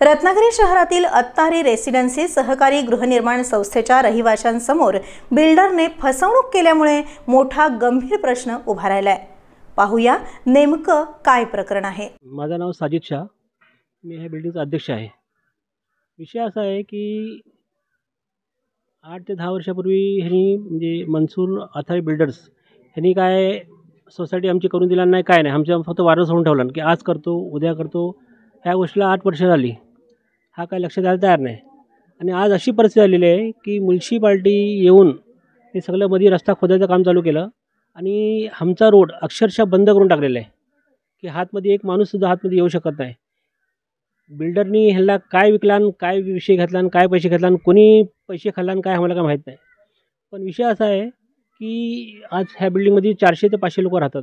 रत्नागिरी शहरातील अत्तारी रेसिडेन्सी सहकारी गृहनिर्माण संस्थेच्या रहिवाशांसमोर बिल्डरने फसवणूक केल्यामुळे मोठा गंभीर प्रश्न उभा राहिलाय। पाहूया नेमकं काय प्रकरण आहे। माझं नाव साजिद शाह, मी हे बिल्डिंगचा अध्यक्ष आहे। विषय असा आहे की 8 ते 10 वर्षापूर्वी ह्यांनी म्हणजे मनसूर अथारी बिल्डर्स ह्यांनी काय सोसायटी आमची करून दिला नाही, काय नाही, आमच्या फक्त वारं सोडून ठेवलं की आज करतो उद्या करतो। ह्या गोष्टीला 8 वर्ष झाली, हा काय लक्ष द्यायला तयार नाही। आणि आज अशी परिस्थिती आलेली आहे की म्युन्सिपाल्टी येऊन हे सगळं मध्ये रस्ता खोदायचं काम चालू केलं आणि आमचा रोड अक्षरशः बंद करून टाकलेला आहे की हातमध्ये एक माणूससुद्धा हातमध्ये येऊ शकत नाही। बिल्डरनी ह्याला काय विकला आणि काय विषय घातला आणि काय पैसे घातला आणि कोणी पैसे खाल्ला आणि काय आम्हाला काय माहीत नाही। पण विषय असा आहे की आज ह्या बिल्डिंगमध्ये 400 ते 500 लोक राहतात।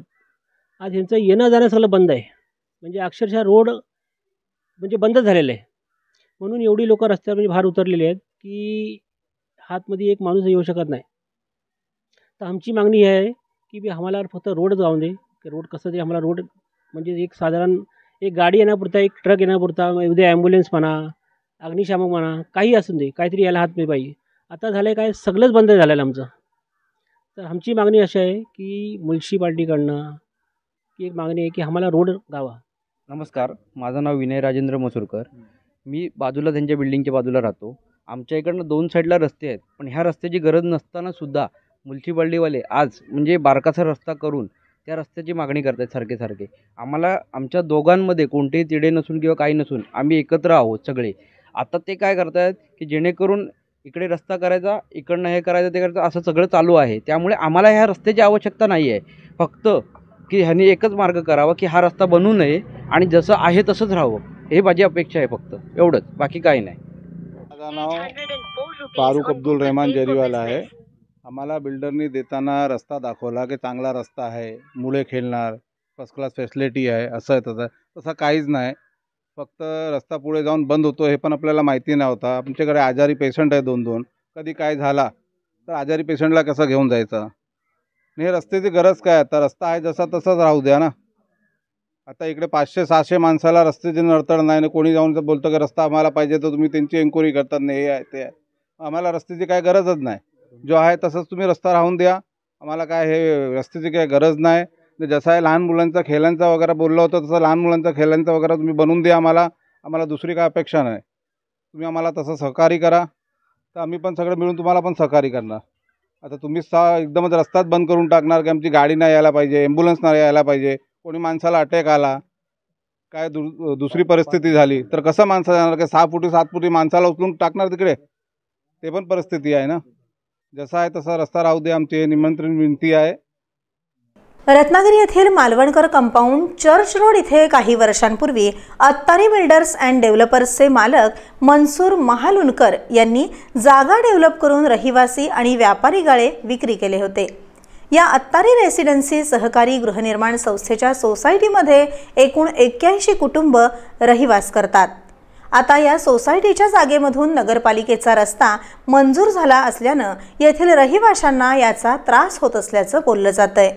आज ह्यांचं येणं जाणं सगळं बंद आहे, म्हणजे अक्षरशः रोड म्हणजे बंद झालेलं आहे। म्हणून एवढी लोक रस्त्यावर म्हणजे बाहेर उतरलेली आहेत की हातमध्ये एक माणूस येऊ शकत नाही। तर आमची मागणी आहे की आम्हाला फक्त रोड जाऊन दे, की रोड कसं ते आम्हाला रोड म्हणजे एक साधारण एक गाडी येण्यापुरता, एक ट्रक येण्यापुरता, उद्या ॲम्ब्युलन्स म्हणा, अग्निशामक म्हणा, काही असून दे, काहीतरी यायला हात नाही पाहिजे। आता झालं आहे काय, सगळंच बंद झालं आहे आमचं। तर आमची मागणी अशी आहे की म्युन्सिपाल्टीकडनं की एक मागणी आहे की आम्हाला रोड गावा। नमस्कार, माझं नाव विनय राजेंद्र मसूरकर। मी बाजूला त्यांच्या बिल्डिंगच्या बाजूला राहतो। आमच्या इकडनं 2 साईडला रस्ते आहेत, पण ह्या रस्त्याची गरज नसताना सुद्धा म्युन्सिपाल्टीवाले आज म्हणजे बारकासा रस्ता करून त्या रस्त्याची मागणी करत आहेत सारखे। आम्हाला आमच्या दोघांमध्ये कोणतेही तिढे नसून किंवा काही नसून आम्ही एकत्र आहोत सगळे। आता ते काय करत आहेत की जेणेकरून इकडे रस्ता करायचा, इकडनं हे करायचं ते करायचं, असं सगळं चालू आहे। त्यामुळे आम्हाला ह्या रस्त्याची आवश्यकता नाही आहे, फक्त की ह्यांनी एकच मार्ग करावा की हा रस्ता बनवू नये आणि जसं आहे तसंच राहावं, हे माझी अपेक्षा आहे, फक्त एवढंच, बाकी काही नाही। माझं नाव फारूक अब्दुल रहमान जरीवाला आहे। आम्हाला बिल्डरनी देताना रस्ता दाखवला की चांगला रस्ता आहे, मुले खेळणार, फर्स्ट क्लास फॅसिलिटी आहे, असं आहे तसं काहीच नाही। फक्त रस्ता पुढे जाऊन बंद होतो हे पण आपल्याला माहिती नव्हता। आमच्याकडे आजारी पेशंट आहे 2-2, कधी काय झाला तर आजारी पेशंटला कसं घेऊन जायचं। हे रस्त्याची गरज काय, आता रस्ता आहे जसा तसाच राहू द्या ना। आता इकडे 500-600 माणसाला रस्त्याची नडतड नाही ना, कोणी जाऊन बोलतं की रस्ता आम्हाला पाहिजे तर तुम्ही त्यांची एन्क्वायरी करतात नाही, हे आहे ते आहे। आम्हाला रस्त्याची काय गरजच नाही, जो आहे तसंच तुम्ही रस्ता राहून द्या, आम्हाला काय हे रस्त्याची काय गरज नाही। जसं आहे लहान मुलांचा खेळांचा वगैरे बोललं होतं तसं लहान मुलांचा खेळांचा वगैरे तुम्ही बनवून द्या आम्हाला दुसरी काय अपेक्षा नाही। तुम्ही आम्हाला तसं सहकार्य करा तर आम्ही पण सगळं मिळून तुम्हाला पण सहकार्य करणार। आता तुम्ही एकदमच रस्ताच बंद करून टाकणार की आमची गाडी नाही यायला पाहिजे, ॲम्ब्युलन्स नाही यायला पाहिजे, कोणी माणसाला अटॅक आला, काय दुसरी परिस्थिती झाली तर कसं माणसं जाणार, काय 6 फुटी 7 फुटी माणसाला उचलून टाकणार तिकडे, ते पण परिस्थिती आहे ना। जसं आहे तसा रस्ता राहू दे, आमची निमंत्रण विनंती आहे। रत्नागिरी येथील मालवणकर कंपाऊंड चर्च रोड इथे काही वर्षांपूर्वी अत्तारी बिल्डर्स अँड डेव्हलपर्सचे मालक मनसूर महालुनकर यांनी जागा डेव्हलप करून रहिवासी आणि व्यापारी गाळे विक्री केले होते। या अत्तारी रेसिडेन्सी सहकारी गृहनिर्माण संस्थेच्या सोसायटीमध्ये एकूण 81 कुटुंब रहिवास करतात। आता या सोसायटीच्या जागेमधून नगरपालिकेचा रस्ता मंजूर झाला असल्यानं येथील रहिवाशांना याचा त्रास होत असल्याचं बोललं जातंय।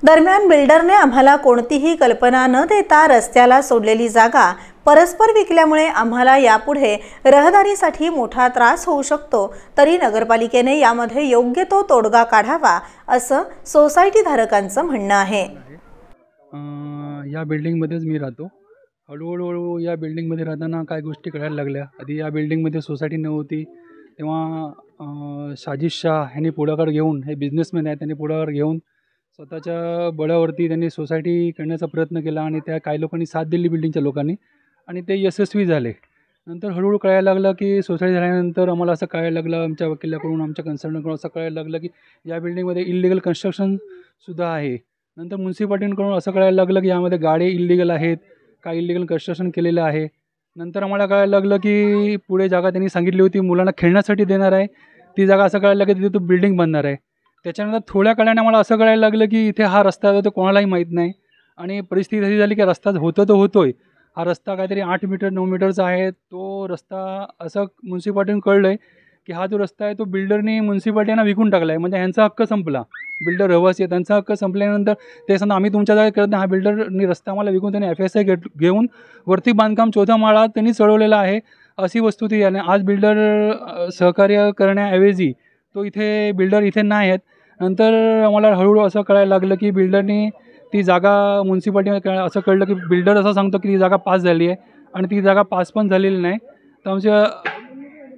दरम्यान बिल्डरने आम्हाला कोणतीही कल्पना न देता रस्त्याला सोडलेली जागा परस्पर विकल्यामुळे आम्हाला यापुढे रहदारीसाठी मोठा त्रास होऊ शकतो, तरी नगरपालिकेने यामध्ये योग्य तो तोडगा काढावा असं सोसायटी धारकांचं म्हणणं आहे। या बिल्डिंगमध्येच मी राहतो। हळूहळू या बिल्डिंगमध्ये राहताना काय गोष्टी कळायला लागल्या। आधी या बिल्डिंगमध्ये सोसायटी नव्हती, तेव्हा साजिद शाह यांनी पुढाकार घेऊन, हे बिझनेसमॅन आहेत, त्यांनी पुढाकार घेऊन स्वतःच्या बळावरती त्यांनी सोसायटी करण्याचा प्रयत्न केला आणि त्या काही लोकांनी साथ दिली बिल्डिंगच्या लोकांनी आणि ते यशस्वी झाले। नंतर हळूहळू कळायला लागलं की सोसायटी झाल्यानंतर आम्हाला असं कळायला लागलं, आमच्या वकिलाकडून, आमच्या कन्सल्टंटकडून असं कळायला लागलं की या बिल्डिंगमध्ये इल्लिगल कन्स्ट्रक्शनसुद्धा आहे। नंतर म्युन्सिपाल्टीकडून असं कळायला लागलं की यामध्ये गाडे इल्लिगल आहेत, काय इल्लिगल कन्स्ट्रक्शन केलेलं आहे। नंतर आम्हाला कळायला लागलं की पुढे जागा त्यांनी सांगितली होती मुलांना खेळण्यासाठी देणार आहे, ती जागा असं कळायला लागलं की तिथे तो बिल्डिंग बनणार आहे। त्याच्यानंतर थोड्या काळाने आम्हाला असं कळायला लागलं की इथे हा रस्ता आहे तो कोणालाही माहीत नाही आणि परिस्थिती अशी झाली की रस्ता होतं तर होतोय, हा रस्ता काहीतरी 8 मीटर 9 मीटरचा आहे। तो रस्ता असं म्युन्सिपाल्टीने कळलं आहे की हा जो रस्ता आहे तो बिल्डरने म्युन्सिपाल्टीना विकून टाकला आहे, म्हणजे ह्यांचा हक्क संपला। बिल्डर रहिवासी आहे, त्यांचा हक्क संपल्यानंतर ते सांगतात आम्ही तुमच्या जागा करत नाही. हा बिल्डरनी रस्ता आम्हाला विकून त्यांनी FSI घेऊन वरती बांधकाम 4थ्या माळात त्यांनी चढवलेलं आहे. अशी वस्तुस्थिती आहे. आज बिल्डर सहकार्य करण्याऐवजी तो इथे बिल्डर इथे नाही आहेत. नंतर आम्हाला हळूहळू असं कळायला लागलं की बिल्डरनी ती जागा म्युन्सिपाल्टीमध्ये असं कळलं की बिल्डर असं सांगतो की ती जागा पास झाली आहे आणि ती जागा पास पण झालेली नाही. तर आमच्या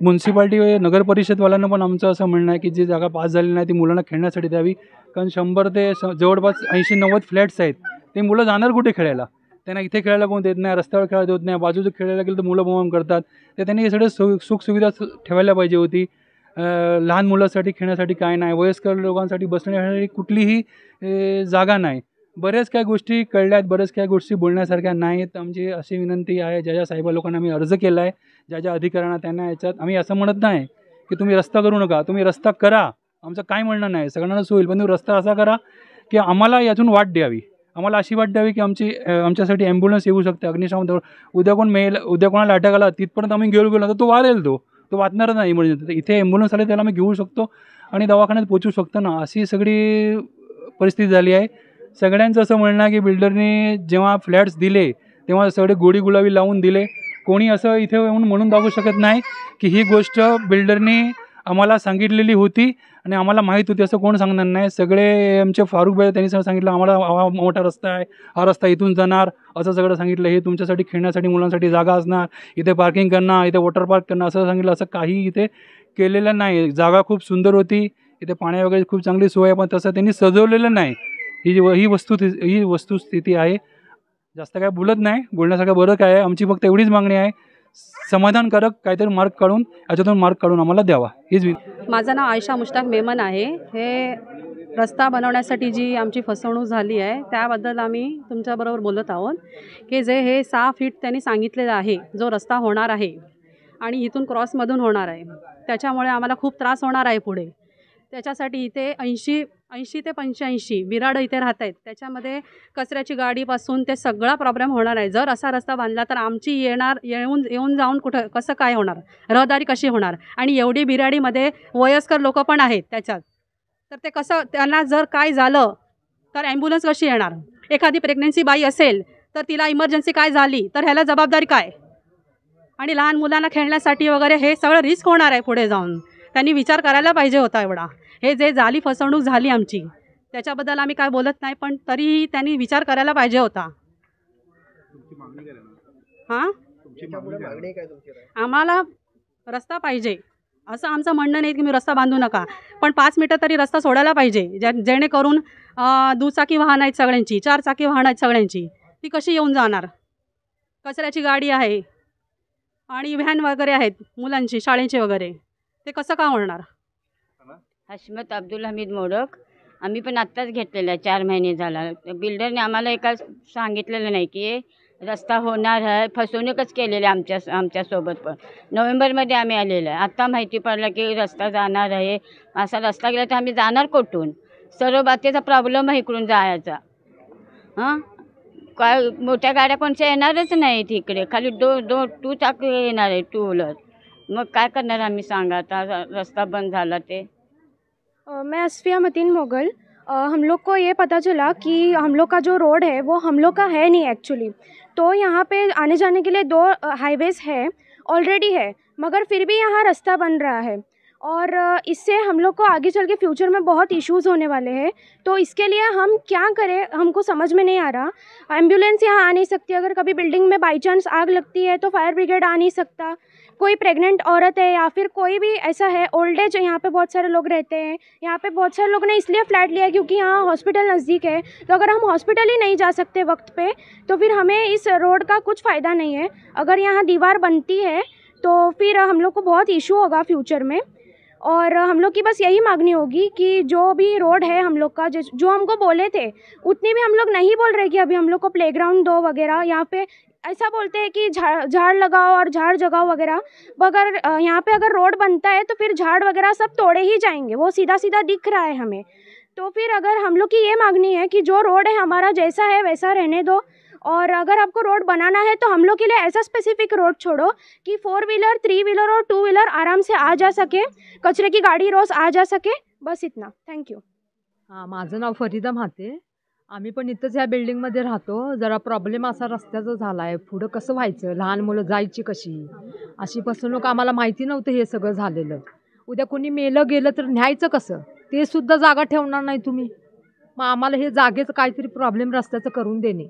म्युन्सिपाल्टी नगर परिषदवाल्यांना पण आमचं असं म्हणणं आहे की जी जागा पास झालेली नाही ती मुलांना खेळण्यासाठी द्यावी. कारण 100 ते जवळपास 80-90 फ्लॅट्स आहेत. ते मुलं जाणार कुठे खेळायला? त्यांना इथे खेळायला कोण देत नाही, रस्त्यावर खेळायला देत नाही, बाजूचं खेळायला गेलं तर मुलं बोंबाबोंब करतात. तर त्यांनी हे सगळे सुखसुविधा ठेवायला पाहिजे होती. लहान मुलांसाठी खेळण्यासाठी काय नाही, वयस्कर लोकांसाठी बसण्यासाठी कुठलीही जागा नाही. बऱ्याच काही गोष्टी कळल्या आहेत, बऱ्याच काही गोष्टी बोलण्यासारख्या नाहीत. आमची अशी विनंती आहे, ज्या साहेब लोकांना आम्ही अर्ज केला आहे, ज्या अधिकाऱ्यांना त्यांना याच्यात आम्ही असं म्हणत नाही की तुम्ही रस्ता करू नका, तुम्ही रस्ता करा, आमचं काय म्हणणं नाही, सगळ्यांनाच होईल, पण तुम्ही रस्ता असा करा की आम्हाला यातून वाट द्यावी. आम्हाला अशी वाट द्यावी की आमच्यासाठी ॲम्ब्युलन्स येऊ शकते, अग्निशमन दल. उद्या कोण मेल, उद्या कोणाला अटॅक आला तिथपर्यंत आम्ही गेलो तर तो वारेल, तो वाचणार नाही इमर्जन्सी. इथे ॲम्ब्युलन्स आले त्याला आम्ही घेऊ शकतो आणि दवाखान्यात पोचू शकतो ना, अशी सगळी परिस्थिती झाली आहे. सगळ्यांचं असं म्हणणं आहे की बिल्डरने जेव्हा फ्लॅट्स दिले तेव्हा सगळे गोडी गुलाबी लावून दिले. कोणी असं इथे येऊन म्हणून दाखवू शकत नाही की ही गोष्ट बिल्डरने आम्हाला सांगितलेली होती आणि आम्हाला माहीत होती, असं कोण सांगणार नाही. सगळे आमचे फारुख भाई त्यांनी सांगितलं आम्हाला हा मोठा रस्ता आहे, हा रस्ता इथून जाणार, असं सगळं सांगितलं. हे तुमच्यासाठी खेळण्यासाठी मुलांसाठी जागा असणार, इथे पार्किंग करणार, इथे वॉटर पार्क करणार, असं सांगितलं. असं काही इथे केलेलं नाही. जागा खूप सुंदर होती, इथे पाण्या वगैरे खूप चांगली सोय आहे, पण तसं त्यांनी सजवलेलं नाही. ही वस्तुस्थिती आहे. जास्त काय बोलत नाही, बोलण्यासारखं बरं काय आहे. आमची फक्त एवढीच मागणी आहे, समाधानकारक काहीतरी मार्ग काढून याच्यातून मार्ग काढून आम्हाला द्यावा, हीच. माझं नाव आयशा मुश्ताक मेमन आहे. हे रस्ता बनवण्यासाठी जी आमची फसवणूक झाली आहे त्याबद्दल आम्ही तुमच्याबरोबर बोलत आहोत की हे 6 फीट त्यांनी सांगितलेलं आहे जो रस्ता होणार आहे आणि इथून क्रॉसमधून होणार आहे, त्याच्यामुळे आम्हाला खूप त्रास होणार आहे पुढे. त्याच्यासाठी इथे 80 ते 85 बिराडं इथे राहत आहेत. त्याच्यामध्ये कचऱ्याची गाडीपासून ते सगळा प्रॉब्लेम होणार आहे. जर असा रस्ता बांधला तर आमची येऊन जाऊन कुठं कसं काय होणार, रहदारी कशी होणार. आणि एवढी बिराडीमध्ये वयस्कर लोक पण आहेत त्याच्यात, तर ते कसं, त्यांना जर काय झालं तर ॲम्ब्युलन्स कशी येणार. एखादी प्रेग्नन्सी बाई असेल तर तिला इमर्जन्सी काय झाली तर ह्याला जबाबदारी काय. आणि लहान मुलांना खेळण्यासाठी वगैरे हे सगळं रिस्क होणार आहे पुढे जाऊन. त्यांनी विचार करायला पाहिजे होता एवढा. हे जे झाली फसवणूक झाली आमची त्याच्याबद्दल आम्ही काय बोलत नाही, पण तरीही त्यांनी विचार करायला पाहिजे होता. हां, आम्हाला रस्ता पाहिजे असं आमचं म्हणणं नाही की मी रस्ता बांधू नका, पण 5 मीटर तरी रस्ता सोडायला पाहिजे, जेणेकरून दुचाकी वाहन आहेत सगळ्यांची, 4 चाकी वाहन आहेत सगळ्यांची, ती कशी येऊन जाणार. कचऱ्याची गाडी आहे आणि व्हॅन वगैरे आहेत मुलांची शाळेची वगैरे, ते कसं का होणार. हशमत अब्दुल हमीद मोडक. आम्ही पण आत्ताच घेतलेला आहे, 4 महिने झाला. बिल्डरने आम्हाला एका सांगितलेलं नाही की रस्ता होणार आहे, फसवणूकच केलेली आमच्यासोबत. पण नोव्हेंबरमध्ये आम्ही आलेलो आहे, आत्ता माहिती पडलं की रस्ता जाणार आहे. असा रस्ता गेला तर आम्ही जाणार कुठून. सर्व बाकीचा प्रॉब्लेम आहे इकडून जायचा. हां, काय मोठ्या गाड्या कोणत्या येणारच नाहीत इकडे, खाली 2 चाकी येणार आहे, 2 व्हीलर. मग काय करणार आम्ही सांगा, आता रस्ता बंद झाला ते. मैं अस्फिया मतीन मोगल। हम लोग को ये पता चला कि हम लोग का जो रोड है वो हम लोग का है नहीं एक्चुअली। तो यहाँ पे आने जाने के लिए 2 हाईवेज़ है ऑलरेडी है, मगर फिर भी यहाँ रास्ता बन रहा है और इससे हम लोग को आगे चल के फ्यूचर में बहुत इश्यूज़ होने वाले हैं। तो इसके लिए हम क्या करें हमको समझ में नहीं आ रहा। एम्बुलेंस यहाँ आ नहीं सकती, अगर कभी बिल्डिंग में बाई चांस आग लगती है तो फायर ब्रिगेड आ नहीं सकता। कोई प्रेग्नेंट औरत है या फिर कोई भी ऐसा है, ओल्ड एज, यहाँ पे बहुत सारे लोग रहते हैं। यहाँ पे बहुत सारे लोगों ने इसलिए फ़्लैट लिया क्योंकि यहाँ हॉस्पिटल नज़दीक है। तो अगर हम हॉस्पिटल ही नहीं जा सकते वक्त पे तो फिर हमें इस रोड का कुछ फ़ायदा नहीं है। अगर यहाँ दीवार बनती है तो फिर हम लोग को बहुत इशू होगा फ्यूचर में। और हम लोग की बस यही मांगनी होगी कि जो भी रोड है हम लोग का, जो हमको बोले थे उतनी भी हम लोग नहीं बोल रहे कि अभी हम लोग को प्लेग्राउंड दो वगैरह। यहाँ पे ऐसा बोलते हैं कि झाड़ लगाओ और झाड़ जगाओ वगैरह, मगर यहाँ पे अगर रोड बनता है तो फिर झाड़ वगैरह सब तोड़े ही जाएंगे, वो सीधा सीधा दिख रहा है हमें। तो फिर अगर हम लोग की ये मांगनी है कि जो रोड है हमारा जैसा है वैसा रहने दो, और अगर आपको रोड बनाना है तो हम लोग के लिए ऐसा स्पेसिफिक रोड छोड़ो कि 4 व्हीलर 3 व्हीलर और 2 व्हीलर आराम से आ जा सके, कचरे की गाड़ी रोज़ आ जा सके, बस इतना। Thank you. हां, माझं नाव फरीदा म्हाते. आम्ही पण इथंच ह्या बिल्डिंगमध्ये राहतो. जरा प्रॉब्लेम असा रस्त्याचा झाला आहे. पुढं कसं व्हायचं? लहान मुलं जायची कशी? अशी फसवणूक आम्हाला माहिती नव्हतं हे सगळं झालेलं. उद्या कोणी मेलं गेलं तर न्यायचं कसं? ते सुद्धा जागा ठेवणार नाही तुम्ही. मग आम्हाला हे जागेचं काहीतरी प्रॉब्लेम रस्त्याचं करून देणे.